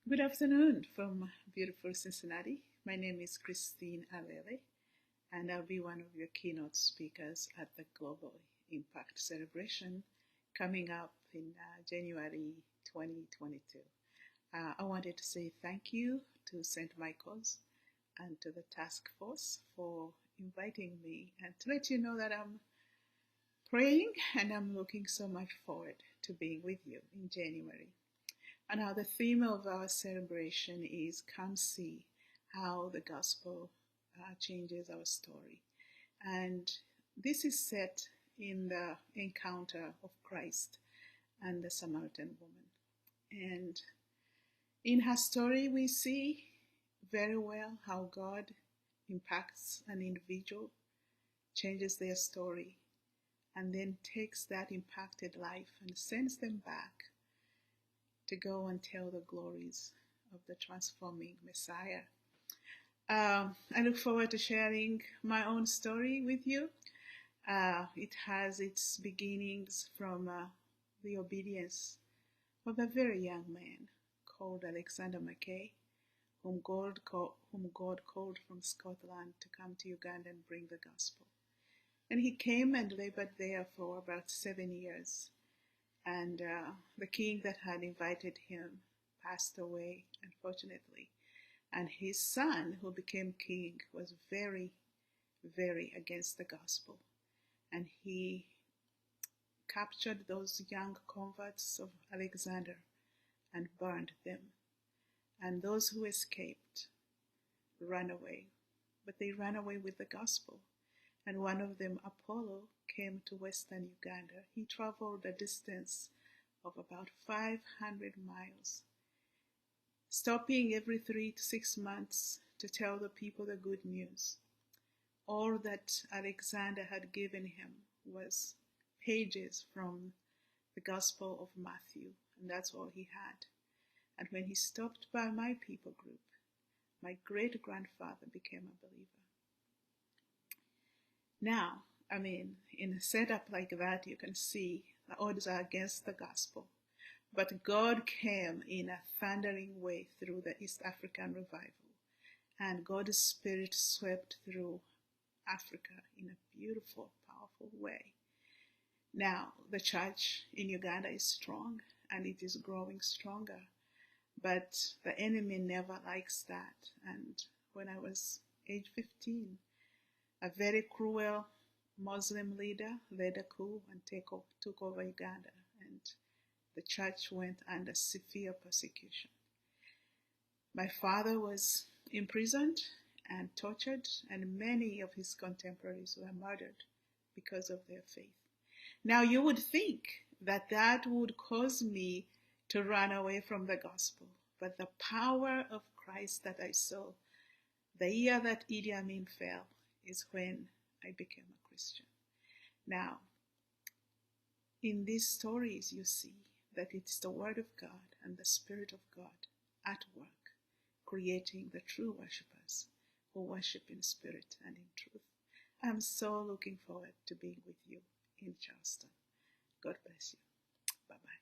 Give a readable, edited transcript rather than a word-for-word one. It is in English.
Good afternoon from beautiful Cincinnati. My name is Christine Alele, and I'll be one of your keynote speakers at the Global Impact Celebration coming up in January 2022. I wanted to say thank you to St. Michael's and to the task force for inviting me and to let you know that I'm praying and I'm looking so much forward to being with you in January. And now the theme of our celebration is Come See How the Gospel Changes Our Story. And this is set in the encounter of Christ and the Samaritan woman. And in her story, we see very well how God impacts an individual, changes their story, and then takes that impacted life and sends them back to go and tell the glories of the transforming Messiah. I look forward to sharing my own story with you. It has its beginnings from the obedience of a very young man called Alexander Mackay, whom God called from Scotland to come to Uganda and bring the gospel. And he came and labored there for about 7 years. And the king that had invited him passed away, unfortunately. And his son, who became king, was very, very against the gospel. And he captured those young converts of Alexander and burned them. And those who escaped ran away. But they ran away with the gospel. And one of them, Apollo, came to Western Uganda. He traveled a distance of about 500 miles, stopping every 3 to 6 months to tell the people the good news. All that Alexander had given him was pages from the Gospel of Matthew, and that's all he had. And when he stopped by my people group, my great-grandfather became a believer. Now, in a setup like that, you can see the odds are against the gospel. But God came in a thundering way through the East African revival. And God's Spirit swept through Africa in a beautiful, powerful way. Now, the church in Uganda is strong and it is growing stronger. But the enemy never likes that. And when I was age 15, a very cruel Muslim leader led a coup and took over Uganda, and the church went under severe persecution. My father was imprisoned and tortured, and many of his contemporaries were murdered because of their faith. Now, you would think that that would cause me to run away from the gospel, but the power of Christ that I saw the year that Idi Amin fell is when I became a Christian. Now, in these stories, you see that it's the Word of God and the Spirit of God at work, creating the true worshippers who worship in spirit and in truth. I'm so looking forward to being with you in Charleston. God bless you. Bye-bye.